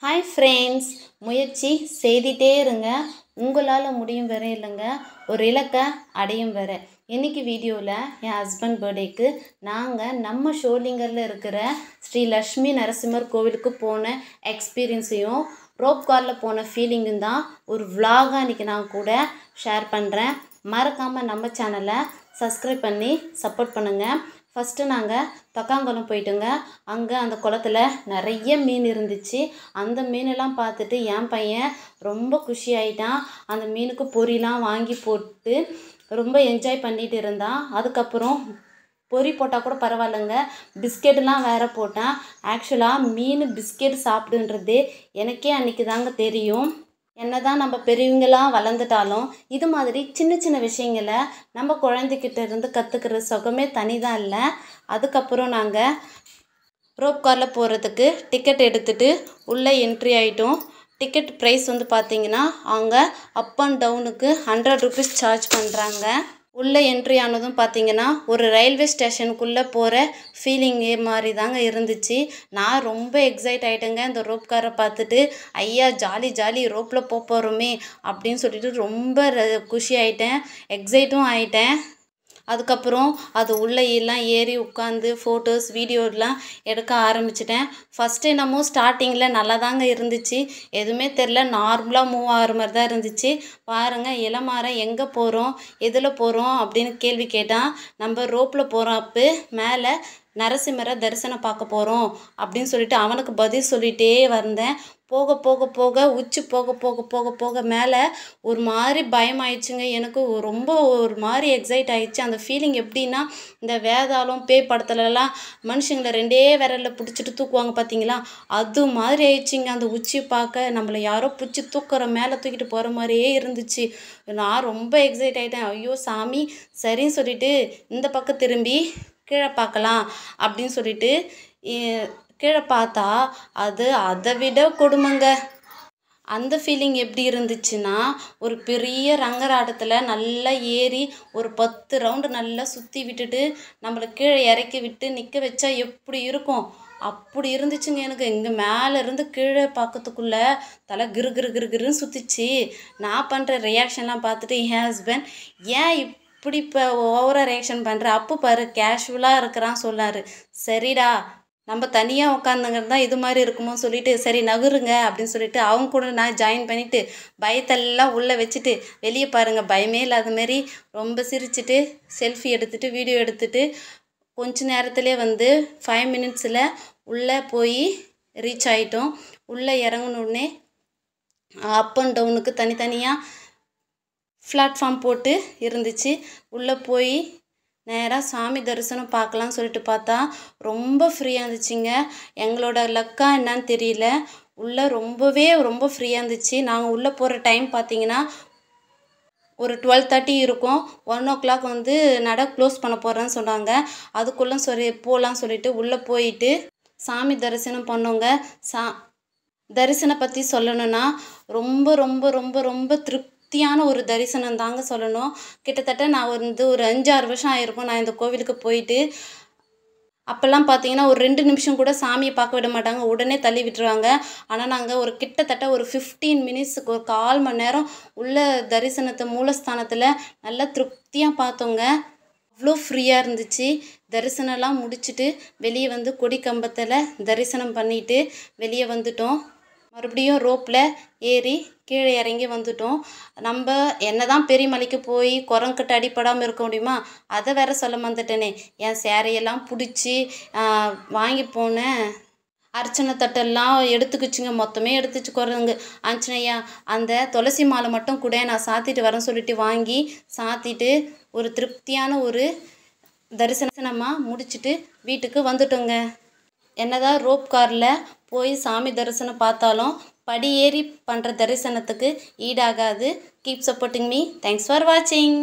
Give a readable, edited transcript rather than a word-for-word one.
Hi friends, முயற்சி செய்துட்டே இருங்க. உங்களால் முடியும் வரை இல்லைங்க, ஒரு இலக்கை அடையும் வரை. இன்றைக்கி வீடியோவில் என் ஹஸ்பண்ட் பர்த்டேக்கு நாங்கள் நம்ம ஷோலிங்கரில் இருக்கிற ஸ்ரீ லக்ஷ்மி நரசிம்மர் கோவிலுக்கு போன எக்ஸ்பீரியன்ஸையும் ரோப் காரில் போன ஃபீலிங்கும் தான் ஒரு விலாகாக இன்றைக்கி நான் கூட ஷேர் பண்ணுறேன். மறக்காமல் நம்ம சேனலை சப்ஸ்கிரைப் பண்ணி சப்போர்ட் பண்ணுங்கள். ஃபஸ்ட்டு நாங்கள் தக்காங்குளம் போயிட்டுங்க. அங்கே அந்த குளத்துல நிறைய மீன் இருந்துச்சு. அந்த மீனெல்லாம் பார்த்துட்டு என் பையன் ரொம்ப குஷி ஆகிட்டான். அந்த மீனுக்கு பொரிலாம் வாங்கி போட்டு ரொம்ப என்ஜாய் பண்ணிகிட்டு இருந்தான். அதுக்கப்புறம் பொரி போட்டால் கூட பரவாயில்லைங்க, பிஸ்கெட்டுலாம் வேறு போட்டேன். ஆக்சுவலாக மீன் பிஸ்கெட் சாப்பிடுன்றது எனக்கே அன்றைக்கி தாங்க தெரியும். என்ன தான் நம்ம பெரியவங்களாம் வளர்ந்துட்டாலும் இது மாதிரி சின்ன சின்ன விஷயங்களை நம்ம குழந்தைகிட்ட இருந்து கற்றுக்கிற சுகமே தனி தான் இல்லை. அதுக்கப்புறம் நாங்கள் ரோப் காரில் போகிறதுக்கு டிக்கெட் எடுத்துகிட்டு உள்ளே என்ட்ரி ஆகிட்டோம். டிக்கெட் ப்ரைஸ் வந்து பார்த்திங்கன்னா அவங்க அப் அண்ட் டவுனுக்கு 100 rupees சார்ஜ் பண்ணுறாங்க. உள்ளே என்ட்ரி ஆனதும் பார்த்திங்கன்னா ஒரு ரயில்வே ஸ்டேஷனுக்குள்ளே போகிற ஃபீலிங்கே மாதிரி தாங்க இருந்துச்சு. நான் ரொம்ப எக்ஸைட் ஆகிட்டேங்க இந்த ரோப் காரை பார்த்துட்டு. ஐயா ஜாலி ஜாலி ரோப்பில் போகிறோமே அப்படின்னு சொல்லிட்டு ரொம்ப குஷி ஆகிட்டேன், எக்ஸைட்டும் ஆகிட்டேன். அதுக்கப்புறம் அது உள்ளே எல்லாம் ஏறி உட்காந்து ஃபோட்டோஸ் வீடியோலாம் எடுக்க ஆரம்பிச்சிட்டேன். ஃபஸ்ட்டு என்னமோ ஸ்டார்டிங்கில் நல்லா தாங்க இருந்துச்சு, எதுவுமே தெரில, நார்மலாக மூவ் ஆகிற மாதிரி தான் இருந்துச்சு. பாருங்கள், இளமாரன் எங்கே போகிறோம் எதில் போகிறோம் அப்படின்னு கேள்வி கேட்டான். நம்ம ரோப்பில் போகிறப்ப மேலே நரசிம்மரை தரிசனம் பார்க்க போகிறோம் அப்படின்னு சொல்லிட்டு அவனுக்கு பதில் சொல்லிகிட்டே வந்தேன். போக போக போக உச்சி போக போக போக போக மேலே ஒரு மாதிரி பயம் ஆயிடுச்சுங்க. எனக்கு ரொம்ப ஒரு மாதிரி எக்ஸைட் ஆகிடுச்சு. அந்த ஃபீலிங் எப்படின்னா, இந்த வேதாளம் பேய் படத்துலலாம் மனுஷங்களை 2 விரலில் பிடிச்சிட்டு தூக்குவாங்க பார்த்தீங்களா, அது மாதிரி ஆயிடுச்சுங்க. அந்த உச்சி பார்க்க நம்மளை யாரோ பிடிச்சி தூக்குற மேலே தூக்கிட்டு போகிற மாதிரியே இருந்துச்சு. நான் ரொம்ப எக்ஸைட் ஆகிட்டேன். ஐயோ சாமி, சரின்னு சொல்லிட்டு இந்த பக்கம் திரும்பி கீழே பார்க்கலாம் அப்படின்னு சொல்லிட்டு கீழே பார்த்தா அது அதை விட கொடுமைங்க. அந்த ஃபீலிங் எப்படி இருந்துச்சுன்னா, ஒரு பெரிய ரங்கராட்டத்தில் நல்லா ஏறி ஒரு 10 ரவுண்டு நல்லா சுற்றி விட்டுட்டு நம்மளை கீழே இறக்கி விட்டு நிற்க வச்சா எப்படி இருக்கும் அப்படி இருந்துச்சுங்க. எனக்கு இங்கே மேலேருந்து கீழே பார்க்கறதுக்குள்ளே தலை கிரு கிரு கிரு கிருன்னு சுற்றிச்சு. நான் பண்ணுற ரியாக்ஷன்லாம் பார்த்துட்டு என் ஹஸ்பண்ட், ஏன் இப்படி இப்போ ஓவராக ரியாக்ஷன் பண்ணுற, அப்போ பாரு கேஷுவலாக இருக்கிறான் சொன்னார். சரிடா, நம்ம தனியாக உட்காந்துங்கிறது தான் இது மாதிரி இருக்குமோ சொல்லிவிட்டு சரி நகருங்க அப்படின்னு சொல்லிட்டு அவங்க கூட நான் ஜாயின் பண்ணிவிட்டு பயத்தெல்லாம் உள்ளே வச்சுட்டு வெளியே பாருங்கள் பயமே இல்லாத மாரி ரொம்ப சிரிச்சுட்டு செல்ஃபி எடுத்துகிட்டு வீடியோ எடுத்துகிட்டு கொஞ்ச நேரத்துலேயே வந்து 5 minutesல உள்ளே போய் ரீச் ஆகிட்டோம். உள்ளே இறங்கினோடனே அப் அண்ட் டவுனுக்கு தனித்தனியாக பிளாட்ஃபார்ம் போட்டு இருந்துச்சு. உள்ளே போய் நேராக சாமி தரிசனம் பார்க்கலான்னு சொல்லிட்டு பார்த்தா ரொம்ப ஃப்ரீயாக இருந்துச்சுங்க. எங்களோட லக்கா என்னன்னு தெரியல, உள்ளே ரொம்ப ஃப்ரீயாக இருந்துச்சு. நாங்கள் உள்ளே போகிற டைம் பார்த்திங்கன்னா ஒரு 12:30 இருக்கும். 1 o'clock வந்து நட க்ளோஸ் பண்ண போகிறேன்னு சொன்னாங்க. அதுக்குள்ளே சரி போகலான்னு சொல்லிட்டு உள்ளே போயிட்டு சாமி தரிசனம் பண்ணோங்க. தரிசனம் பற்றி சொல்லணுன்னா ரொம்ப ரொம்ப ரொம்ப ரொம்ப திருப்தியான ஒரு தரிசனம் தாங்க சொல்லணும். கிட்டத்தட்ட நான் வந்து ஒரு 5-6 வருஷம் ஆகிருக்கும் நான் இந்த கோவிலுக்கு போயிட்டு. அப்போல்லாம் பார்த்தீங்கன்னா ஒரு 2 நிமிஷம் கூட சாமியை பார்க்க விட மாட்டாங்க, உடனே தள்ளி விட்டுருவாங்க. ஆனால் நாங்கள் ஒரு கிட்டத்தட்ட ஒரு 15 minutesக்கு ஒரு 1/4 மணி நேரம் உள்ள தரிசனத்தை மூலஸ்தானத்தில் நல்லா திருப்தியாக பார்த்தோங்க. அவ்வளோ ஃப்ரீயாக இருந்துச்சு. தரிசனம்லாம் முடிச்சுட்டு வெளியே வந்து கொடி கம்பத்தில் தரிசனம் பண்ணிவிட்டு வெளியே வந்துட்டோம். மறுபடியும் ரோப்பில் ஏறி கீழே இறங்கி வந்துட்டோம். நம்ம என்ன தான் பெரிய மலைக்கு போய் குரங்கிட்ட அடிப்படாமல் இருக்க முடியுமா, அதை வேற சொல்ல வந்துட்டேனே. என் சேரையெல்லாம் பிடிச்சி வாங்கி போனேன் அர்ச்சனை தட்டெல்லாம் எடுத்துக்கிச்சுங்க, மொத்தமே எடுத்துச்சு குரங்கு. ஆஞ்சனையா அந்த துளசி மாலை மட்டும் கூட நான் சாத்திட்டு வரேன்னு சொல்லிட்டு வாங்கி சாத்திட்டு ஒரு திருப்தியான ஒரு தரிசனமாக முடிச்சுட்டு வீட்டுக்கு வந்துட்டோங்க. என்னதான் ரோப் காரில் போய் சாமி தரிசனம் பார்த்தாலும் படி ஏறி பண்ணுற தரிசனத்துக்கு ஈடாகாது. Keep supporting me. Thanks for வாட்சிங்.